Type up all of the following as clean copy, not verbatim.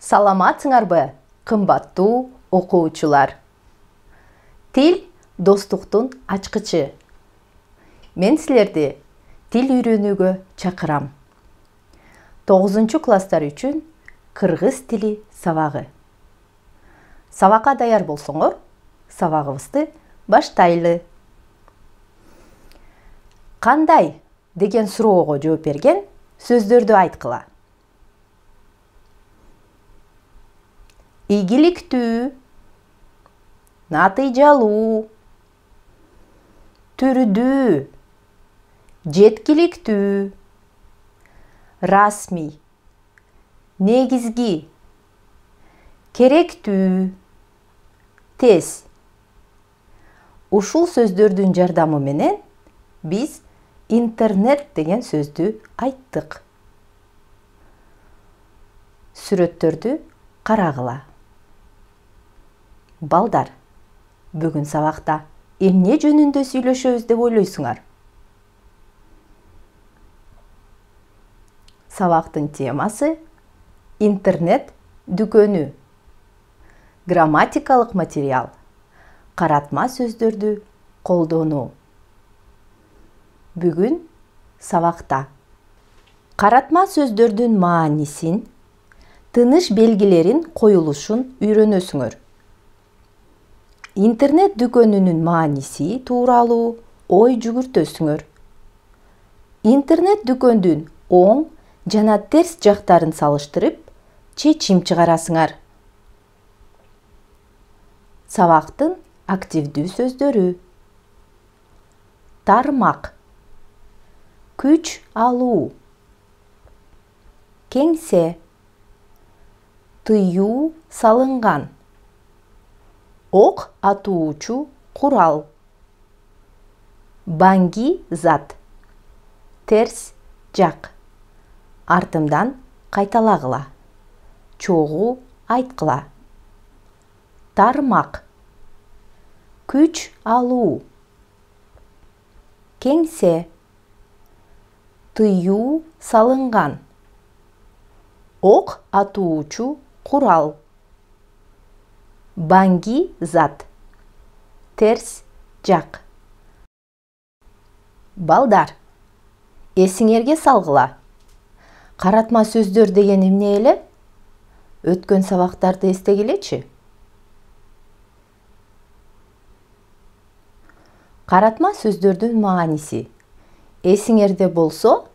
Саламатсыңарбы, кымбаттуу окуучулар. Тил достуктун ачкычы. Мен силерди тил үйрөнүүгө чакырам. 9-класстар үчүн кыргыз тили сабагы. Сабакка даяр болсоңор, сабагыбызды баштайлы. Кандай деген суроого жооп берген сөздөрдү айткыла. Ийгиликтүү, натыйжалуу, түрдүү, жеткиликтүү, расмий, негизги, керектүү, тез. Ушул сөздөрдүн жардамы менен биз интернет деген сөздү айттык. Сүрөттөрдү карагыла. Балдар, бүгүн сабакта эмне жөнүндө сүйлөшөбүз деп ойлойсуңар? Сабактын темасы интернет дүкөнү. Грамматикалык материал, каратма сөздөрдү колдонуу. Бүгүн сабакта каратма сөздөрдүн маанисин, тыныш белгилерин коюлушун үйрөнөсүңөр. Интернет дүкөнүнүн мааниси тууралуу ой жүгүртөсүңөр. Интернет дүкөндүн оң жана терс жактарын салыштырып, чечим чыгарасыңар. Сабактын активдүү сөздөрү. Тармак, күч алуу, кеңсе, тыюу салынган, ок атуучу курал, баңги зат, терс жак, артымдан кайталагыла, чогуу айткыла. Тармак, күч алуу, кеңсе, тыюу салынган, ок атуучу курал, баңги зат, терс жак. Балдар, эсиңерге салгыла. Каратма сөздөр деген эмне эле? Өткөн сабактарды эстегилечи. Каратма сөздөрдүн мааниси. Эсиңерде болсо,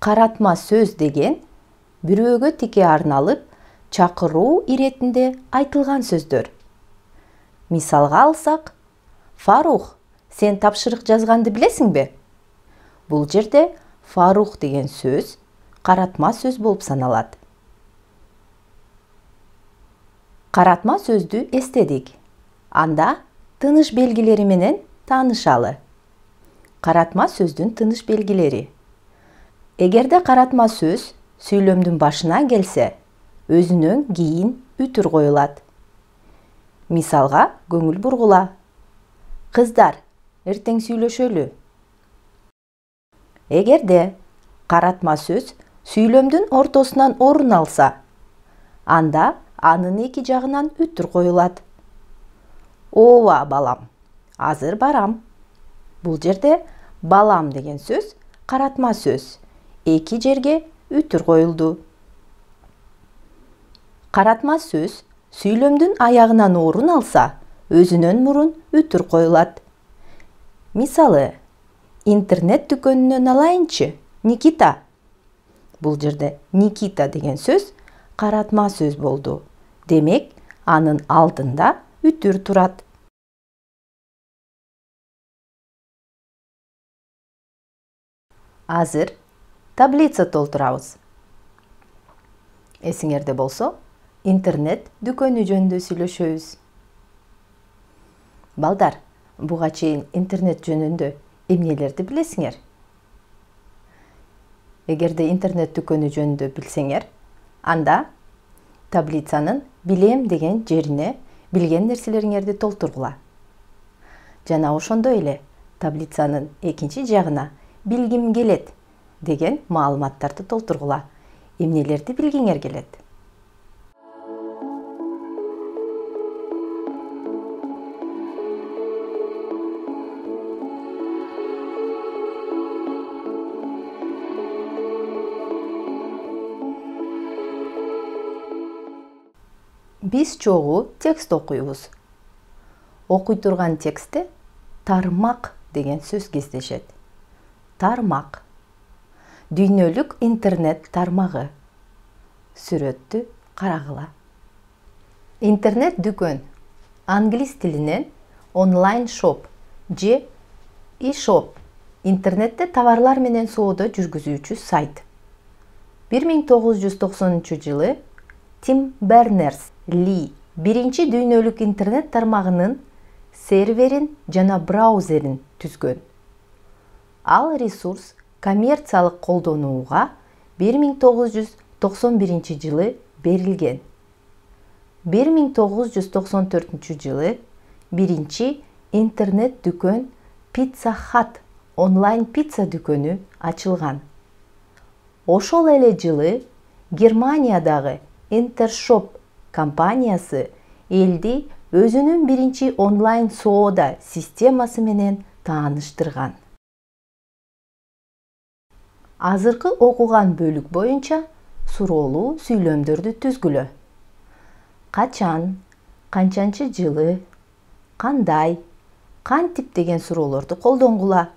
каратма сөз деген бирөөгө тике арналып, чакыруу иретинде айтылган сөздөр. Мисалга алсак, Фарух, сен тапшырык жазганды билесиңби? Бул жерде Фарух деген сөз каратма сөз болуп саналат. Каратма сөздү эстедик. Анда тыныш белгилери менен таанышалы. Каратма сөздүн тыныш белгилери. Эгерде каратма сөз сүйлөмдүн башынан келсе, өзүнөн кийин үтүр коюлат. Мисалга көңүл бургула. Кыздар, эртең сүйлөшөлү. Эгерде каратма сөз сүйлөмдүн ортосунан орун алса, анда анын эки жагынан үтүр коюлат. Ооба, балам, азыр барам. Бул жерде балам деген сөз каратма сөз. Эки жерге үтүр коюлду. Каратма сөз сүйлөмдүн аягынан орун алса, өзүнөн мурун үтүр коюлат. Мисалы, интернет дүкөнүнөн алайынчы, Никита. Бул жерде Никита деген сөз каратма сөз болду. Демек, анын алдында үтүр турат. Азыр таблица толтурабыз. Эсиңерде болсо, интернет дүкөнү жөнүндө сүйлөшөбүз. Балдар, буга чейин интернет жөнүндө эмнелерди билесиңер? Эгерде интернет дүкөнү жөнүндө билсеңер, анда таблицанын билем деген жерине билген нерселериңерди толтургула. Жана ошондой эле таблицанын экинчи жагына билгим келет деген маалыматтарды толтургула. Эмнелерди билгиңер келет? Биз чогуу текст окуйбуз. Окуй турган текстте тармак деген сөз кездешет. Тармак. Дүйнөлүк интернет тармагы. Сүрөттү карагыла. Интернет дүкөн. Англис тилинен онлайн шоп же e-shop. Интернетте товарлар менен соода жүргүзүүчү сайт. 1990-жылы Тим Бернерс-Ли биринчи дүйнөлүк интернет тармагынын серверин жана браузерин түзгөн. Ал ресурс коммерциялык колдонууга 1991-жылы берилген. 1994-жылы биринчи интернет дүкөн Pizza Hut онлайн пицца дүкөнү ачылган. Ошол эле жылы Германиядагы Интершоп компаниясы элди өзүнүн биринчи онлайн соода системасы менен тааныштырган. Азыркы окуган бөлүк боюнча суроолуу сүйлөмдөрдү түзгүлө. Качан, канчанчы жылы, кандай, кантип деген суроолорду колдонгула.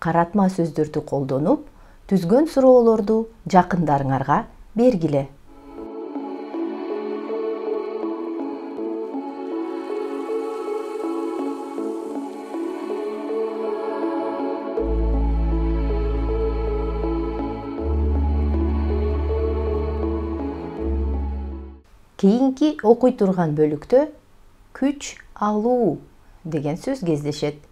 Каратма сөздөрдү колдонуп, түзгөн суроолорду жакындарыңарга бергиле. Кийинки окуй турган бөлүктө күч алуу деген сөз кездешет.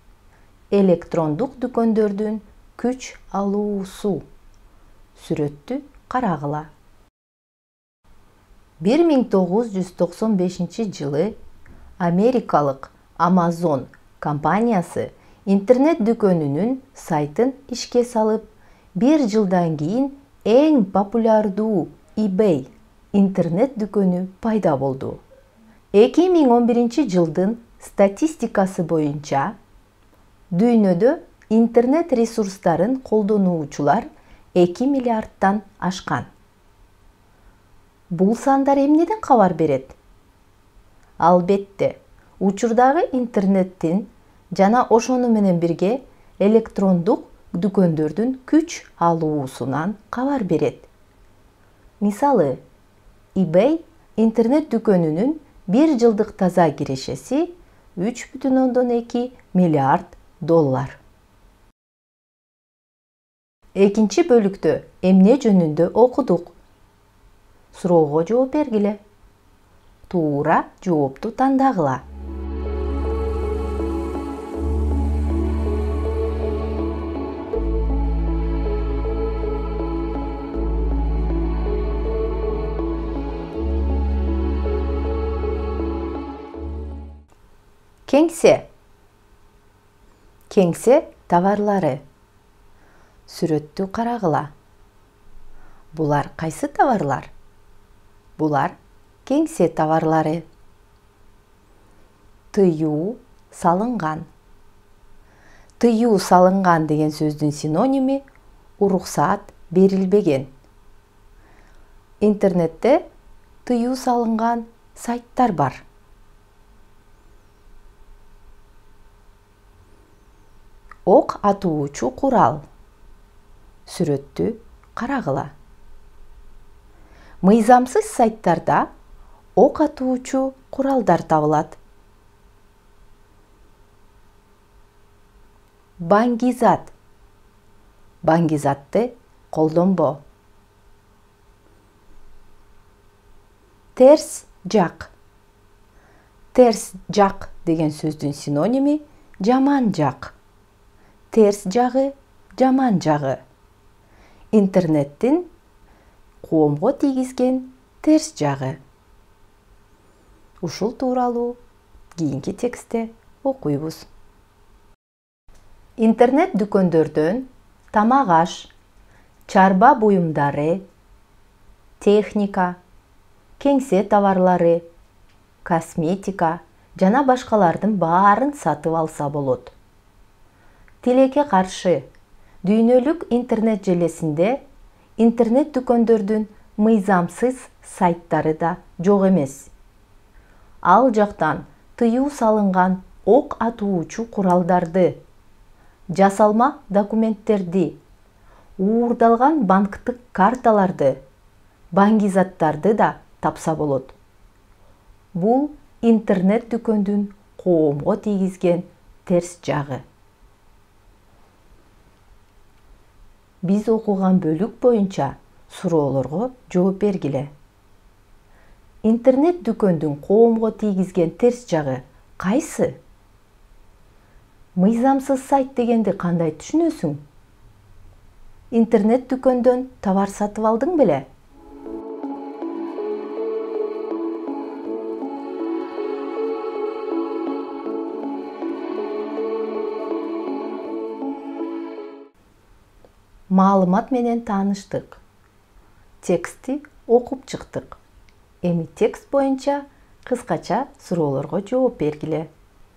Электрондук дүкөндөрдүн күч алуусу. Сүрөттү карагыла. 1995-жылы Америкалык Amazon компаниясы интернет дүкөнүнүн сайтын ишке салып, 1 жылдан кийин эң популярдуу eBay интернет дүкөнү пайда болду. 2011-жылдын статистикасы боюнча дүйнөдө интернет ресурстарын колдонуучулар 2 миллиардтан ашкан. Бул сандар эмнеден кабар берет? Албетте, учурдагы интернеттин жана ошону менен бирге электрондук дүкөндөрдүн күч алуусунан кабар берет. Мисалы, eBay интернет дүкөнүнүн 1 жылдык таза кирешеси $3,2 миллиард. Экинчи бөлүктө эмне жөнүндө окудук? Суроого жооп бергиле. Туура жоопту тандагыла. Кеңсе. Кеңсе товарлары. Сүрөттү карагыла. Булар кайсы товарлар? Булар кеңсе товарлары. Тыюу салынган. Тыюу салынган деген сөздүн синоними уруксаат берилбеген. Интернетте тыюу салынган сайттар бар. Ок атуучу курал. Сүрөттү карагыла. Мыйзамсыз сайттарда ок атуучу куралдар табылат. Баңгизат. Баңгизатты колдонбо. Терс жак. Терс жак деген сөздүн синоними жаман жак. Терс жагы, жаман жагы. Интернеттин коомго тийгизген терс жагы. Ушул тууралуу кийинки текстте окуйбуз. Интернет дүкөндөрдөн тамак аш, чарба буюмдары, техника, кеңсе товарлары, косметика жана башкалардын баарын сатып алса болот. Тилекке каршы, дүйнөлүк интернет желесинде интернет дүкөндөрдүн мыйзамсыз сайттары да жок эмес. ал жактан тыюу салынган ок атуучу куралдарды, жасалма документтерди, уурдалган банктык карталарды, баңгизаттарды да тапса болот. Бул интернет дүкөндүн коомго тийгизген терс жагы. Биз окуган бөлүк боюнча суроолорго жооп бергиле. Интернет дүкөндүн коомго тийгизген терс жагы кайсы? Мыйзамсыз сайт дегенди кандай түшүнөсүң? Интернет дүкөндөн товар сатып алдың беле? Маалымат менен тааныштык. Текстти окуп чыктык. Эми текст боюнча кыскача суроолорго жооп бергиле.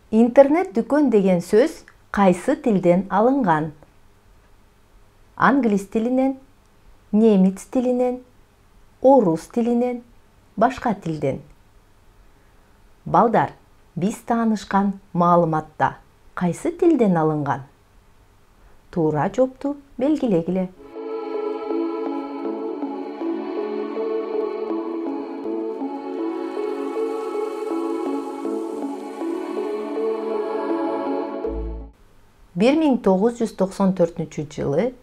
Интернет дүкөн деген сөз кайсы тилден алынган? Англис тилинен, немец тилинен, орус тилинен, башка тилден. Балдар, биз таанышкан маалыматта кайсы тилден алынган? Туура жоопту белгилегиле. Бир 1994 жылы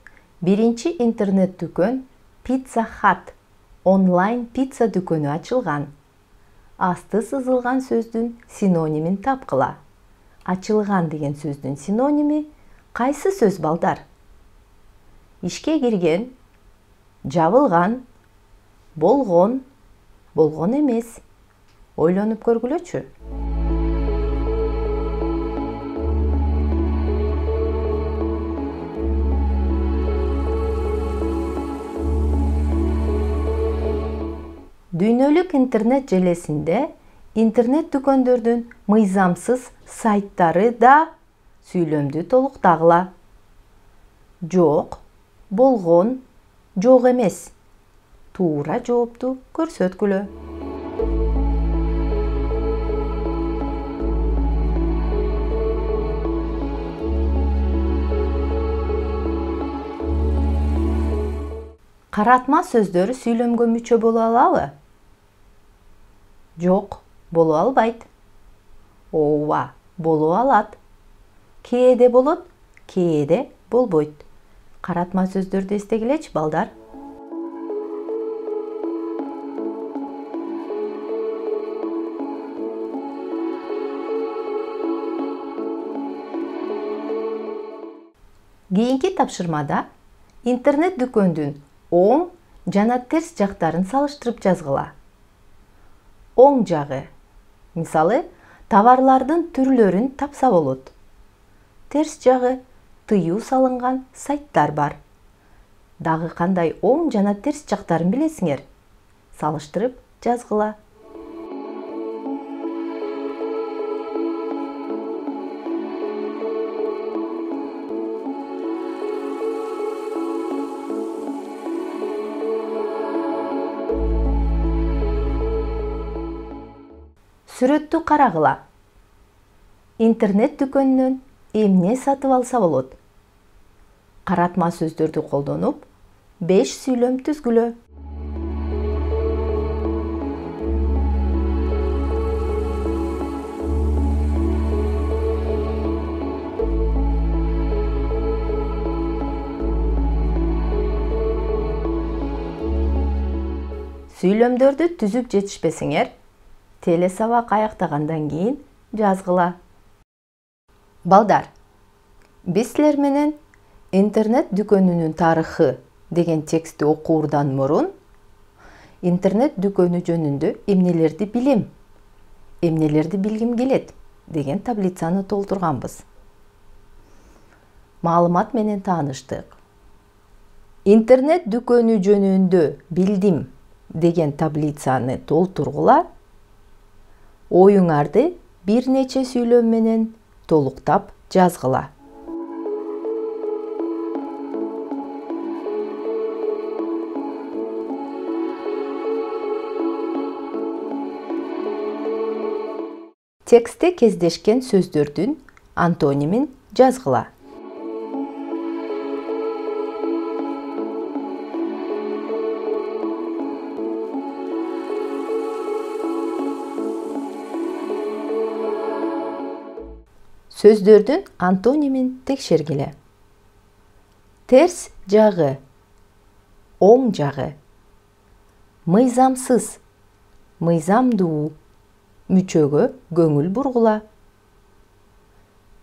биринчи интернет дүкөн Pizza Hut онлайн пицца дүкөнү ачылган. Асты сызылган сөздүн синонимин тапкыла. Ачылган деген сөздүн синоними кайсы сөз, балдар? Ишке кирген, жабылган, болгон, болгон эмес. Ойлонуп көргүлөчү. Дүйнөлүк интернет желесинде интернет дүкөндөрдүн мыйзамсыз сайттары да сүйлөмдү толуктагыла. Жок, болгон, жок эмес. Туура жоопту көрсөткүлө. Каратма сөздөр сүйлөмгө мүчө боло алабы? Жок, боло албайт. Ооба, боло алат. Кээде болот, кээде болбойт. Каратма сөздөрдү эстегилечи, балдар. Кийинки тапшырмада интернет дүкөндүн оң жана терс жактарын салыштырып жазгыла. Оң жагы, мисалы, товарлардын түрлөрүн тапса болот. Терс жагы, тыюу салынган сайттар бар. Дагы кандай оң жана терс жактарын билесиңер? Салыштырып жазгыла. Сүрөттү карагыла. Интернет дүкөнүнөн эмне сатып алса болот? Каратма сөздөрдү колдонуп, 5 сүйлөм түзгүлө. Сүйлөмдөрдү түзүп жетишпесеңер, телесабак аяктагандан кийин жазгыла. Балдар, биз силер менен интернет дүкөнүнүн тарыхы деген текстти окуурдан мурун интернет дүкөнү жөнүндө эмнелерди билем, эмнелерди билгим келет деген таблицаны толтурганбыз. Маалымат менен тааныштык. Интернет дүкөнү жөнүндө билдим деген таблицаны толтургула. Оюңарды бир нече сүйлөм менен толуктап жазгыла. Текстте кездешкен сөздөрдүн антонимин жазгыла. Сөздөрдүн антонимин текшергиле. Терс жагы, оң жагы. Мыйзамсыз, мыйзамдуу, мүчөгө көңүл бургула.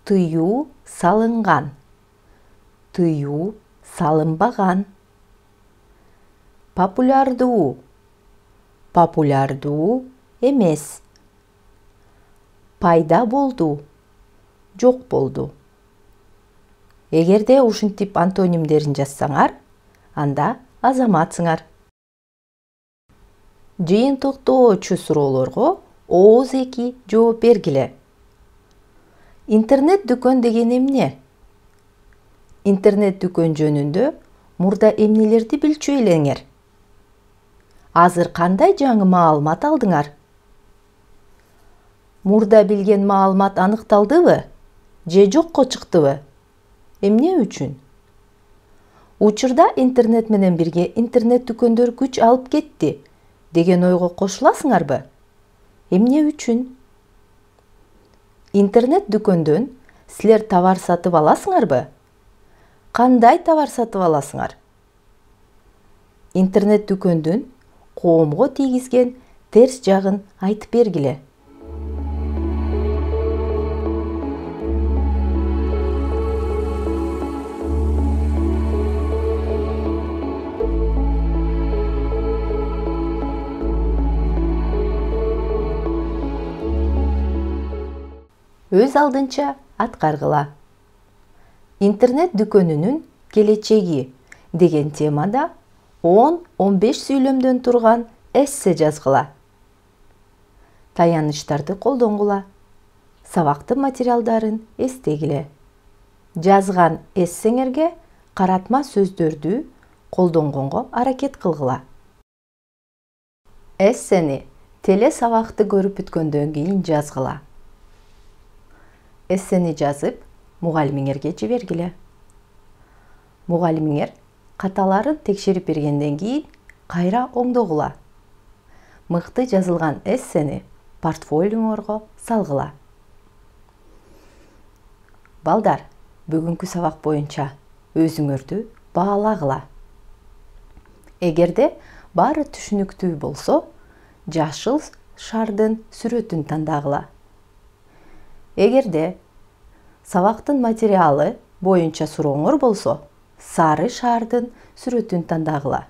Тыюу салынган, тыюу салынбаган. Популярдуу, популярдуу эмес. Пайда болду, жок болду. Эгерде ушинтип антонимдерин жазсаңар, анда азаматсыңар. Жыйынтыктоочу суроолорго ооз эки жооп бергиле. Интернет дүкөн деген эмне? Интернет дүкөн жөнүндө мурда эмнелерди билчү элеңер? Азыр кандай жаңы маалымат алдыңар? Мурда билген маалымат аныкталдыбы? Же жокко чыктыбы? Эмне үчүн? Учурда интернет менен бирге интернет дүкөндөр күч алып кетти деген ойго кошуласыңарбы? Эмне үчүн? Интернет дүкөндөн силер товар сатып аласыңарбы? Кандай товар сатып аласыңар? Интернет дүкөндүн коомго тийгизген терс жагын айтып бергиле. Өз алдынча аткаргыла. Интернет дүкөнүнүн келечеги деген темада 10-15 сүйлөмдөн турган эссе жазгыла. Таянычтарды колдонгула. Сабактын материалдарын эстегиле. Жазган эссеңерге каратма сөздөрдү колдонгонго аракет кылгыла. Эссени теле сабакты көрүп бүткөндөн кийин жазгыла. Эссени жазып, мугалимиңерге жибергиле. Мугалимиңер каталарын текшерип бергенден кийин кайра оңдогула. Мыкты жазылган эссени портфолиоңорго салгыла. Балдар, бүгүнкү сабак боюнча өзүңөрдү баалагыла. Эгерде баары түшүнүктүү болсо, жашыл шардын сүрөтүн тандагыла. Эгерде сабактын материалы боюнча сурооңор болсо, сары шардын сүрөтүн тандагыла.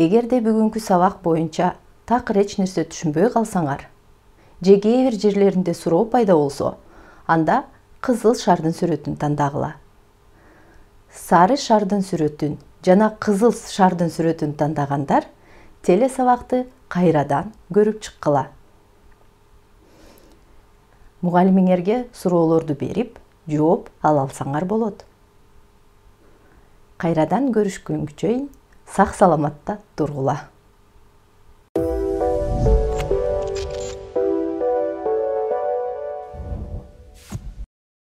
Эгерде бүгүнкү сабак боюнча такыр эч нерсе түшүнбөй калсаңар, же кээ бир жерлеринде суроо пайда болсо, анда кызыл шардын сүрөтүн тандагыла. Сары шардын сүрөтүн жана кызыл шардын сүрөтүн тандагандар теле сабакты кайрадан көрүп чыккыла. Мугалимиңерге суроолорду берип, жооп ала алсаңар болот. Кайрадан көрүшкөнгө чейин сак саламатта тургула.